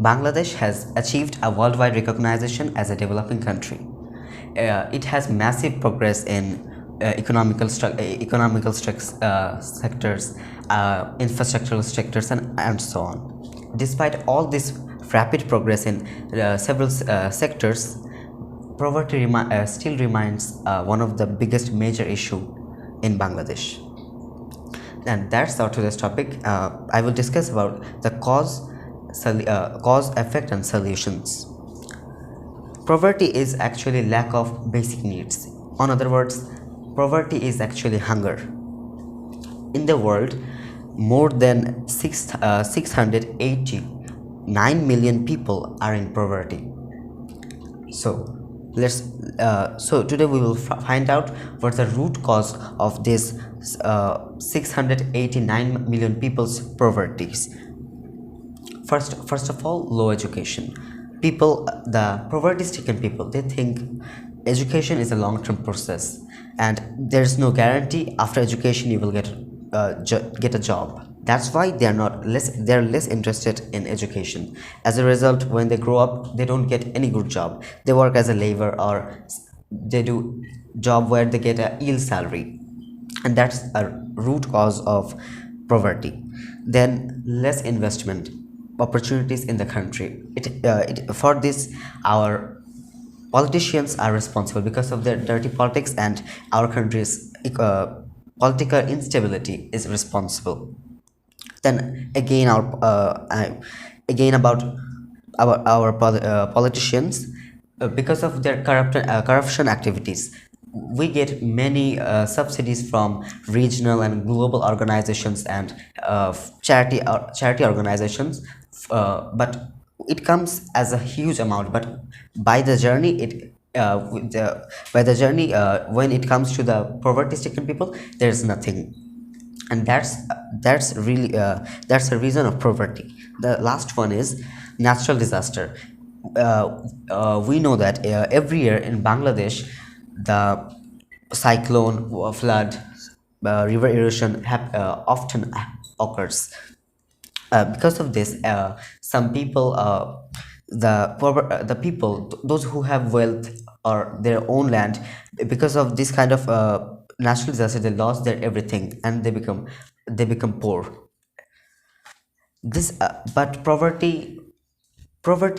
Bangladesh has achieved a worldwide recognition as a developing country. It has massive progress in sectors, infrastructural sectors, and so on. Despite all this rapid progress in several sectors, poverty still remains one of the biggest major issue in Bangladesh. And that's our today's topic. I will discuss about the cause, effect, and solutions. Poverty is actually lack of basic needs. In other words, poverty is actually hunger. In the world, more than 689 million people are in poverty. So today we will find out what's the root cause of this 689 million people's poverty. First of all, low education. The poverty-stricken people, they think education is a long-term process, and there's no guarantee after education you will get a job. That's why they're less interested in education. As a result, when they grow up, they don't get any good job. They work as a laborer, or they do job where they get a ill salary, and that's a root cause of poverty. Then less investment opportunities in the country. For this, our politicians are responsible because of their dirty politics, and our country's political instability is responsible. Then again, about our politicians, because of their corruption activities, we get many subsidies from regional and global organizations and charity organizations, but it comes as a huge amount. But by the journey, when it comes to the poverty-stricken people, there's nothing, and that's really that's the reason of poverty. The last one is natural disaster. We know that every year in Bangladesh, the cyclone, flood, river erosion often occurs. Because of this, some people, the people, those who have wealth or their own land, because of this kind of natural disaster, they lost their everything and they become poor. But poverty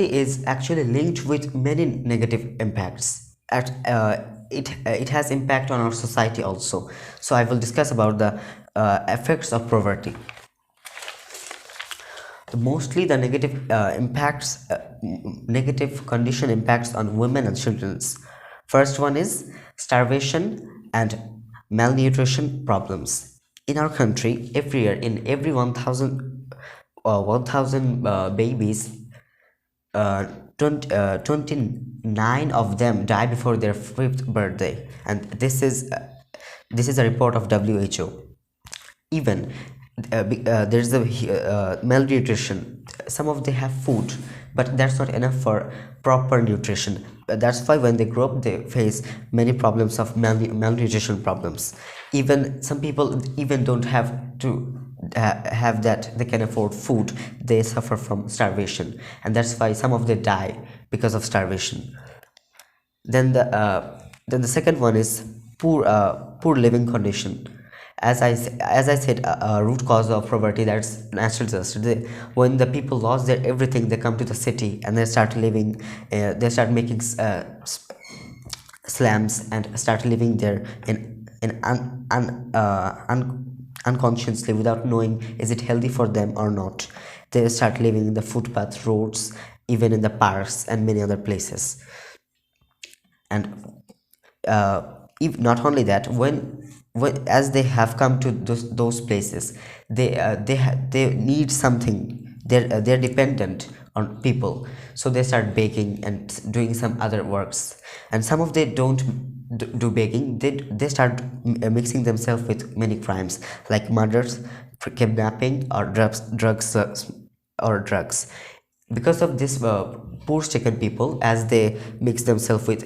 is actually linked with many negative impacts. It has impact on our society also. So I will discuss about the effects of poverty. Mostly the negative condition impacts on women and children. First one is starvation and malnutrition problems. In our country, every year, in every 1000 babies, 29 of them die before their 5th birthday, and this is a report of WHO. Even there's a malnutrition. Some of them have food, but that's not enough for proper nutrition. That's why when they grow up, they face many problems of malnutrition problems. Even some people even don't have to have that they can afford food. They suffer from starvation, and that's why some of them die because of starvation. Then the second one is poor living condition. As I said, a root cause of poverty, that's natural disaster. When the people lost their everything, they come to the city and they start living. They start making slums and start living there unconsciously, without knowing is it healthy for them or not. They start living in the footpath, roads, even in the parks and many other places. And if not only that, when as they have come to those places, they need something. They're dependent on people, so they start begging and doing some other works. And some of them don't do begging. They start mixing themselves with many crimes like murders, kidnapping, or drugs. Because of this, poor stricken people, as they mix themselves with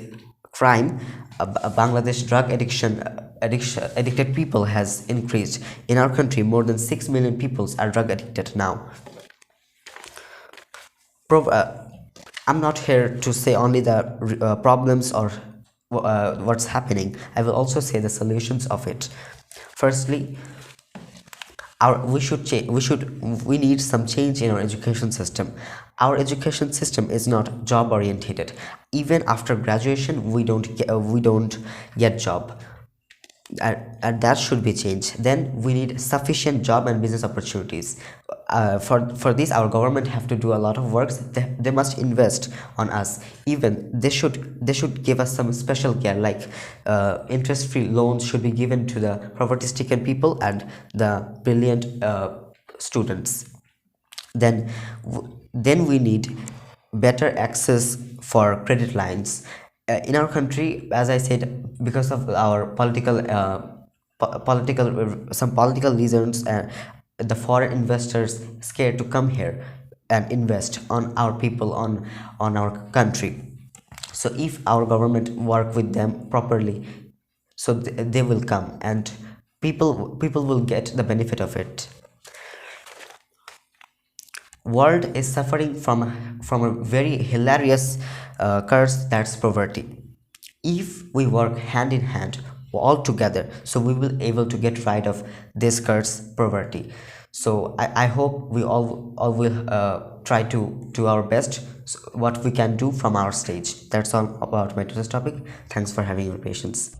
crime, Bangladesh drug addicted people has increased. In our country, more than 6 million people are drug addicted now. Prov- uh, I'm not here to say only the problems or what's happening. I will also say the solutions of it. Firstly, our we should change we need some change in our education system. Our education system is not job oriented. Even after graduation, we don't get job, and that should be changed. Then we need sufficient job and business opportunities. For this, our government have to do a lot of works. They must invest on us. Even they should give us some special care, like interest free loans should be given to the poverty stricken people and the brilliant students. Then we need better access for credit lines. In our country, as I said, because of our some political reasons, the foreign investors scared to come here and invest on our people, on our country. So if our government work with them properly, so they will come, and people will get the benefit of it. World is suffering from a very hilarious curse, that's poverty. If we work hand in hand all together, so we will able to get rid of this curse, poverty. So I hope we all will try to do our best, what we can do from our stage. That's all about my today's topic. Thanks for having your patience.